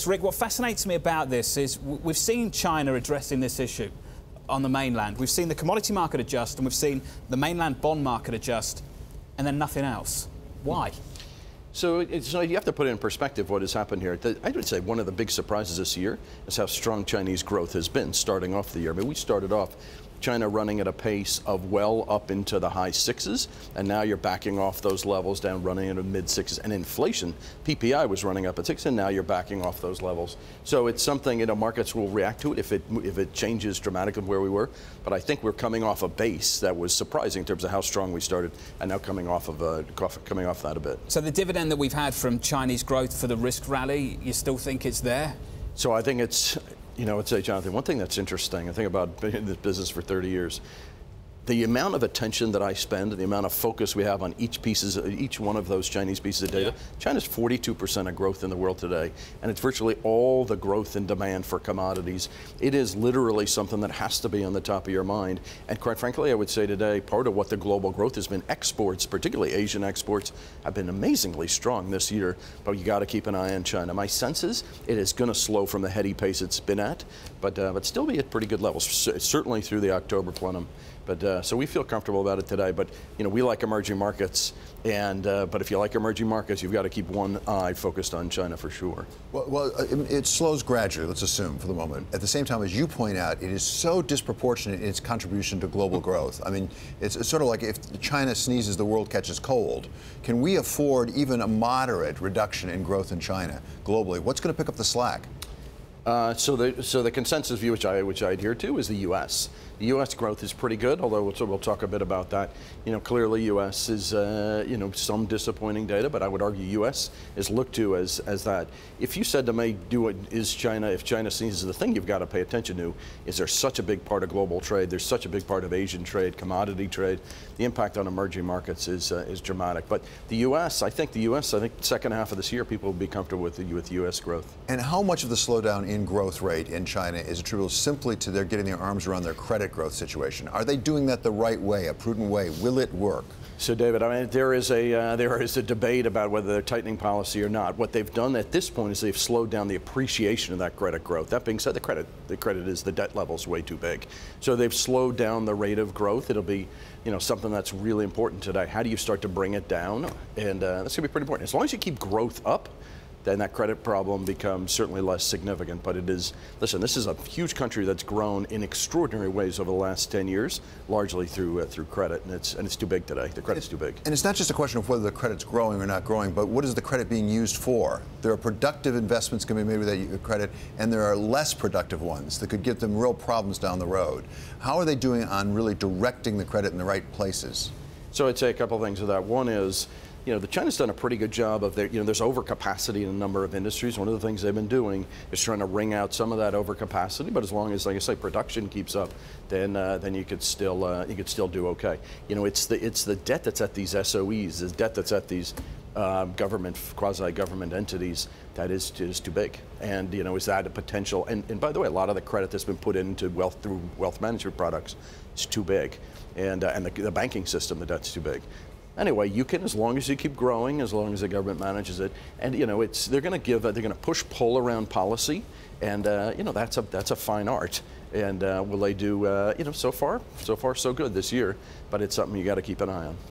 Rick, what fascinates me about this is we've seen China addressing this issue on the mainland. We've seen the commodity market adjust, and we've seen the mainland bond market adjust, and then nothing else. Why? So you have to put it in perspective what has happened here. I would say one of the big surprises this year is how strong Chinese growth has been starting off the year. I mean, we started off China running at a pace of well up into the high sixes, and now you're backing off those levels down, running into mid sixes. And inflation, PPI was running up at 6, and now you're backing off those levels. So it's something, you know, markets will react to it if it changes dramatically from where we were. But I think we're coming off a base that was surprising in terms of how strong we started, and now coming off that a bit. So the dividend that we've had from Chinese growth for the risk rally, you still think it's there? So I think it's, you know, I'd say, Jonathan, one thing that's interesting, I think about being in this business for 30 years, the amount of attention that I spend and the amount of focus we have on each one of those Chinese pieces of data. Yeah. China's 42% of growth in the world today, and it's virtually all the growth in demand for commodities. It is literally something that has to be on the top of your mind. And quite frankly, I would say today, part of what the global growth has been, exports, particularly Asian exports, have been amazingly strong this year, but you got to keep an eye on China. My sense is it is going to slow from the heady pace it's been at, but still be at pretty good levels, certainly through the October plenum. But so we feel comfortable about it today. But you know, we like emerging markets, and but if you like emerging markets, you've got to keep one eye focused on China for sure. Well, it slows gradually. Let's assume for the moment. At the same time, as you point out, it is so disproportionate in its contribution to global growth. I mean, it's sort of like if China sneezes, the world catches cold. Can we afford even a moderate reduction in growth in China globally? What's going to pick up the slack? So the consensus view, which I adhere to, is the U.S. The U.S. growth is pretty good, although we'll talk a bit about that. You know, clearly U.S. is you know, some disappointing data, but I would argue U.S. is looked to as that. If you said to me, if China sneezes, the thing you've got to pay attention to is there's such a big part of global trade, there's such a big part of Asian trade, commodity trade. The impact on emerging markets is dramatic. But the U.S., I think second half of this year, people will be comfortable with U.S. growth. And how much of the slowdown in growth rate in China is attributable simply to their getting their arms around their credit growth situation? Are they doing that the right way, a prudent way? Will it work? So, David, I mean, there is a debate about whether they're tightening policy or not. What they've done at this point is they've slowed down the appreciation of that credit growth. That being said, the debt level is way too big. So they've slowed down the rate of growth. It'll be, you know, something that's really important today. How do you start to bring it down? And that's going to be pretty important. As long as you keep growth up, then that credit problem becomes certainly less significant. But it is, listen, this is a huge country that's grown in extraordinary ways over the last 10 years, largely through credit, and it's too big today. The credit's too big. And it's not just a question of whether the credit's growing or not growing, but what is the credit being used for? There are productive investments going to be made with that credit, and there are less productive ones that could give them real problems down the road. How are they doing on really directing the credit in the right places? So I'd say a couple of things with that. One is, you know, China's done a pretty good job of their, you know, there's overcapacity in a number of industries. One of the things they've been doing is trying to wring out some of that overcapacity. But as long as, like I say, production keeps up, then you could still do okay. You know, it's the debt that's at these SOEs, the debt that's at these quasi-government entities that is too big. And you know, is that a potential? And by the way, a lot of the credit that's been put into through wealth management products is too big, and the banking system, the debt's too big. Anyway, you can, as long as you keep growing, as long as the government manages it, and you know, they're going to push-pull around policy, and you know, that's a fine art. And will they do? You know, so far so good this year, but it's something you got to keep an eye on.